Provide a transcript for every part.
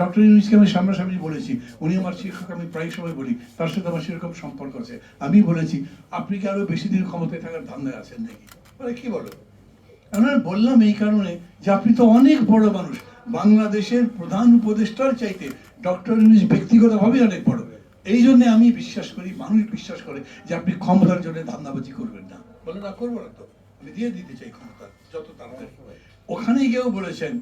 Doctor ইউনূসকে আমি সামনাসামনি বলেছি, উনি আমার শিক্ষক, আমি প্রায় সময় বলি, তার সাথে আমার সেরকম সম্পর্ক আছে। আমি বলেছি আপনি কি আরো বেশি দিন ক্ষমতায় থাকার ধান্দায় আছেন নাকি? মানে কি বলো? আমরা বললাম এই কারণে যে আপনি তো অনেক বড় মানুষ, বাংলাদেশের প্রধান উপদেষ্টার চাইতে ডক্টর ইউনূস ব্যক্তিগতভাবে অনেক বড়। এই জন্য আমি বিশ্বাস করি, মানুষ বিশ্বাস করে যে আপনি ক্ষমতার জন্য ধান্দাবাজি করবেন না। বলে না, করবো না তো, আমি দিয়ে দিতে চাই ক্ষমতা যত তাড়াতাড়ি। ওখানে গিয়েও বলেছেন,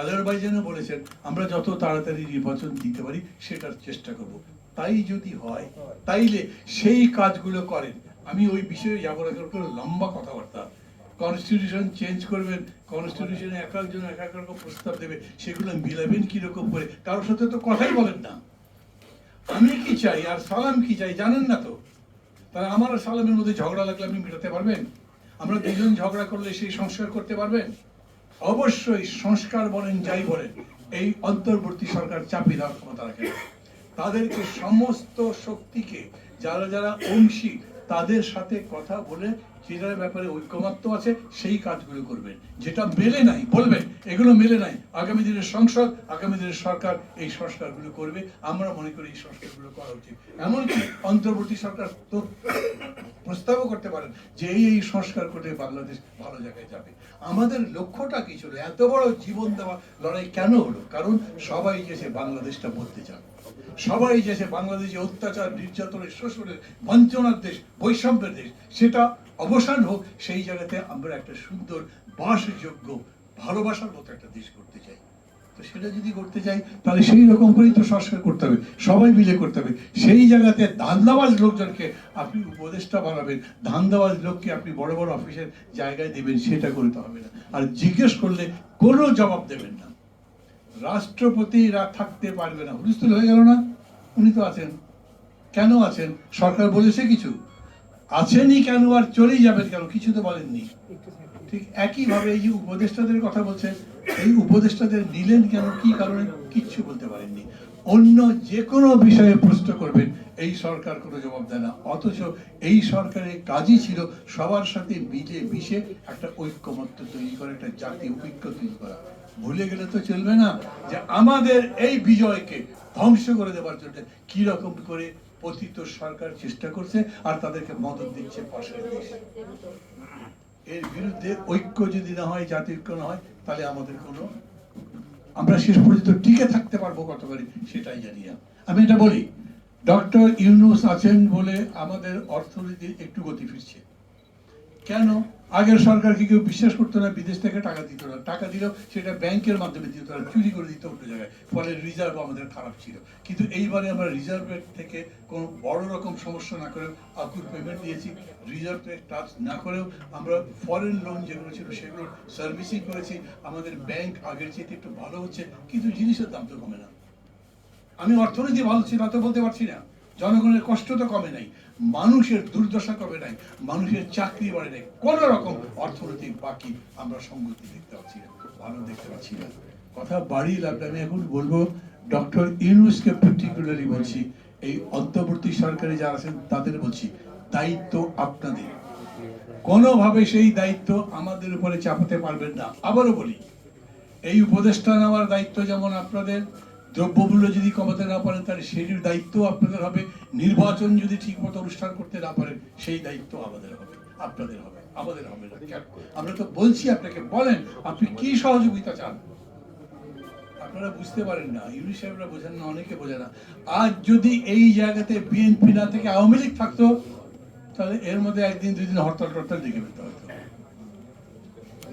আজারবাইজানও বলেছেন, আমরা যত তাড়াতাড়ি নির্বাচন দিতে পারি সেটার চেষ্টা করব। তাই যদি হয় তাইলে সেই কাজগুলো করেন। আমি ওই বিষয়ে যাবো না, কারণ লম্বা কথাবার্তা। কনস্টিটিউশন চেঞ্জ করবেন, কনস্টিটিউশনে এক একজন এক এক রকম প্রস্তাব দেবে, সেগুলো মিলাবেন কিরকম করে, কারোর সাথে তো কথাই বলেন না। আমি কি চাই আর সালাম কি চাই জানেন না তো। তাহলে আমার আর সালামের মধ্যে ঝগড়া লাগলে আপনি মেটাতে পারবেন? আমরা দুজন ঝগড়া করলে সেই সংস্কার করতে পারবেন? অবশ্যই সংস্কার বলেন যাই বলেন, এই অন্তর্বর্তী সরকার চাপিয়ে দেওয়ার ক্ষমতা রাখে না। তাদেরকে সমস্ত শক্তিকে, যারা যারা অংশী, তাদের সাথে কথা বলে যেটার ব্যাপারে ঐকমত্য আছে সেই কাজগুলো করবেন। যেটা মেলে নাই বলবেন এগুলো মেলে নাই, আগামী দিনের সংসদ, আগামী দিনের সরকার এই সংস্কারগুলো করবে। আমরা মনে করি এই সংস্কারগুলো করা উচিত। এমনকি অন্তর্বর্তী সরকার তো প্রস্তাবও করতে পারেন যে এই সংস্কার করলে বাংলাদেশ ভালো জায়গায় যাবে। আমাদের লক্ষ্যটা কি ছিল? এত বড় জীবন দেওয়া লড়াই কেন হলো? কারণ সবাই যে বাংলাদেশটা বলতে চান, সবাই যে বাংলাদেশে অত্যাচার, নির্যাতনের, শোষণের, বঞ্চনার দেশ, বৈষম্যের দেশ, সেটা অবসান হোক। সেই জায়গাতে আমরা একটা সুন্দর বাসযোগ্য, ভালোবাসার মতো একটা দেশ করতে চাই। তো সেটা যদি করতে চাই তাহলে সেই রকম করেই তো সংস্কার করতে হবে, সবাই মিলে করতে হবে। সেই জায়গাতে ধান্দাবাজ লোকজনকে আপনি উপদেষ্টা বানাবেন, ধান্দাবাজ লোককে আপনি বড় বড় অফিসের জায়গায় দেবেন, সেটা করতে হবে না। আর জিজ্ঞেস করলে কোনো জবাব দেবেন না। রাষ্ট্রপতিরা থাকতে পারবে না, হুলস্থুল হয়ে গেল না? উনি তো আছেন, কেন আছেন? সরকার বলেছে কিছু? আছেনই কেন আর চলেই যাবেন কেন? কিছু তো বলেননি। ঠিক একইভাবে এই যে উপদেষ্টাদের কথা বলছেন, এই উপদেষ্টাদের নিলেন কেন, কি কারণে, কিচ্ছু বলতে পারেননি। অন্য যে কোনো বিষয়ে প্রশ্ন করবেন, এই সরকার কোনো জবাব দেয় না। অথচ এই সরকারের কাজই ছিল সবার সাথে মিলে মিশে একটা ঐক্যমত্য তৈরি করা, একটা জাতীয় ঐক্য তৈরি করা। ভুলে গেলে তো চলবে না যে আমাদের এই বিজয়কে ধ্বংস করে দেওয়ার জন্য কি রকম করে পতিত সরকার চেষ্টা করছে, আর তাদেরকে মদত দিচ্ছে পাশের দেশ। এর বিরুদ্ধে ঐক্য যদি না হয়, জাতীয় ঐক্য না হয়, তাহলে আমাদের কোনো, আমরা শেষ পর্যন্ত টিকে থাকতে পারবো কত করে সেটাই জানি না। আমি এটা বলি, ডক্টর ইউনূস আছেন বলে আমাদের অর্থনীতির একটু গতি ফিরছে। কেন? আগের সরকারকে কেউ বিশ্বাস করতো না, বিদেশ থেকে টাকা দিত না, টাকা দিলেও সেটা ব্যাংকের মাধ্যমে দিত না, চুরি করে দিত অন্য জায়গায়, ফলে রিজার্ভ আমাদের খারাপ ছিল। কিন্তু এইবারে আমরা রিজার্ভের থেকে কোনো বড় রকম সমস্যা না করেও আকুর পেমেন্ট দিয়েছি, রিজার্ভে টাচ না করেও আমরা ফরেন লোন যেগুলো ছিল সেগুলো সার্ভিসিং করেছি। আমাদের ব্যাংক আগের চেয়ে একটু ভালো হচ্ছে, কিন্তু জিনিসের দাম তো কমে না। আমি অর্থনীতি ভালো ছিল তো বলতে পারছি না, জনগণের কষ্ট তো কমে নাই, মানুষের দুর্দশা কমে নাই, মানুষের চাকরি বাড়ে নাই, কোন রকম অর্থনৈতিক বাকি আমরা সংগতি দেখতে পাচ্ছি না, ভালো দেখতে পাচ্ছি না। কথা বাড়িয়ে লাভ, আমি এখন বলবো ডক্টর ইউনূসকে পার্টিকুলারলি বলছি, এই অন্তর্বর্তী সরকারে যারা আছেন তাদের বলছি, দায়িত্ব আপনাদের। কোনোভাবে সেই দায়িত্ব আমাদের উপরে চাপাতে পারবেন না। আবারও বলি, এই উপদেষ্টা নেওয়ার দায়িত্ব যেমন আপনাদের, দ্রব্যমূল্য যদি কমাতে না পারেন তাহলে সেই দায়িত্ব আপনাদের হবে, নির্বাচন যদি ঠিক মতো অনুষ্ঠান করতে না পারেন সেই দায়িত্ব আমাদের হবে, আপনাদের হবে, আমাদের হবে না। আমরা তো বলছি আপনাকে, বলেন আপনি কি সহযোগিতা চান। আপনারা বুঝতে পারেন না, ইউনূস সাহেবরা বোঝেন না, অনেকে বোঝে না। আজ যদি এই জায়গাতে বিএনপি না থেকে আওয়ামী লীগ থাকতো, তাহলে এর মধ্যে একদিন দুই দিন হরতাল টরতাল ডেকে ফেলতে হতো।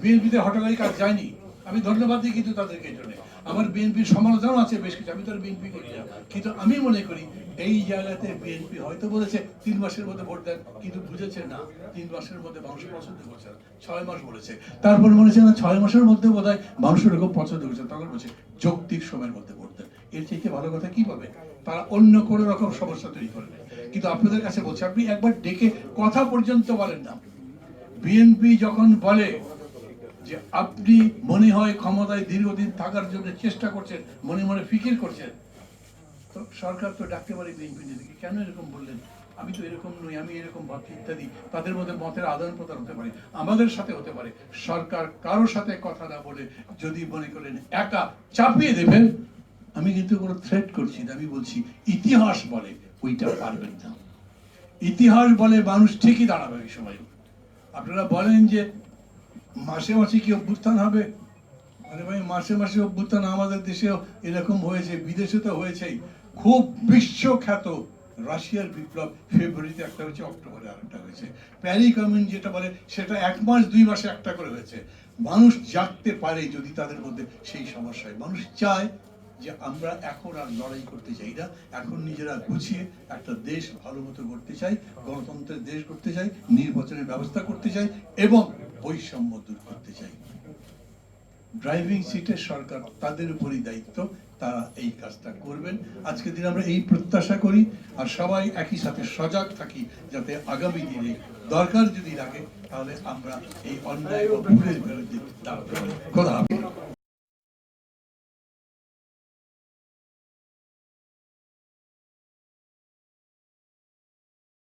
বিএনপিতে হরতালের কাজ যায়নি, আমি ধন্যবাদ দিই কিন্তু তাদেরকে। এই জন্য আমার বিএনপির সমালোচনা আছে বেশ কিছু, আমি তো বিএনপি করি না, কিন্তু আমি মনে করি এই জায়গাতে বিএনপি হয়তো বলেছে 3 মাসের মধ্যে ভোট দেন, কিন্তু বুঝেছে না 3 মাসের মধ্যে মানুষ পছন্দ করছে না, 6 মাস বলেছে। তারপর মনেছে না 6 মাসের মধ্যে বোধহয় মানুষ এরকম পছন্দ করছে, তখন বলছে যৌক্তিক সময়ের মধ্যে ভোট দেন। এর চাইতে ভালো কথা কি পাবে? তারা অন্য কোনো রকম সমস্যা তৈরি করে নেয়। কিন্তু আপনাদের কাছে বলছে, আপনি একবার ডেকে কথা পর্যন্ত বলেন না। বিএনপি যখন বলে যে আপনি মনে হয় ক্ষমতায় দীর্ঘদিন থাকার জন্য চেষ্টা করছেন, মনে মনে ফিকির করছেন, তো সরকার তো ডাকতে পারে বিএনপি নেতাকে, কেন এরকম বললেন, আমি তো এরকম নই, আমি এরকম ভাবছি ইত্যাদি। তাদের মধ্যে মতের আদান প্রদান হতে পারে, আমাদের সাথে হতে পারে। সরকার কারোর সাথে কথা না বলে যদি মনে করেন একা চাপিয়ে দেবেন, আমি কিন্তু কোনো থ্রেট করছি না, আমি বলছি ইতিহাস বলে ওইটা পারবেন না। ইতিহাস বলে মানুষ ঠিকই দাঁড়াবে এই সময়। আপনারা বলেন যে মাসে মাসে কি অভ্যুত্থান হবে, আরে ভাই মাসে মাসে অভ্যুত্থান আমাদের দেশেও এরকম হয়েছে, বিদেশে তো হয়েছেই। খুব বিশ্বখ্যাত রাশিয়ার বিপ্লব ফেব্রুয়ারিতে একটা হয়েছে, অক্টোবরে আরেকটা হয়েছে। প্যারি কমিউন যেটা বলে সেটা 1 মাস 2 মাসে একটা করে হয়েছে। মানুষ জাগতে পারে যদি তাদের মধ্যে সেই সমস্যায়, মানুষ চায় যে আমরা এখন আর লড়াই করতে চাই না, এখন নিজেরা গুছিয়ে একটা দেশ ভালো মতো করতে চাই, গণতন্ত্রের দেশ করতে চাই, নির্বাচনের ব্যবস্থা করতে চাই এবং বৈষম্য দূর করতে চাই। ড্রাইভিং সিটের সরকার, তাদের উপরই দায়িত্ব, তারা এই কাজটা করবেন। আজকের দিনে আমরা এই প্রত্যাশা করি, আর সবাই একই সাথে সজাগ থাকি যাতে আগামী দিনে দরকার যদি লাগে তাহলে আমরা এই অন্যায় ও ভুলের বিরুদ্ধে দাঁড়াতে পারি। খোদা হাফেজ।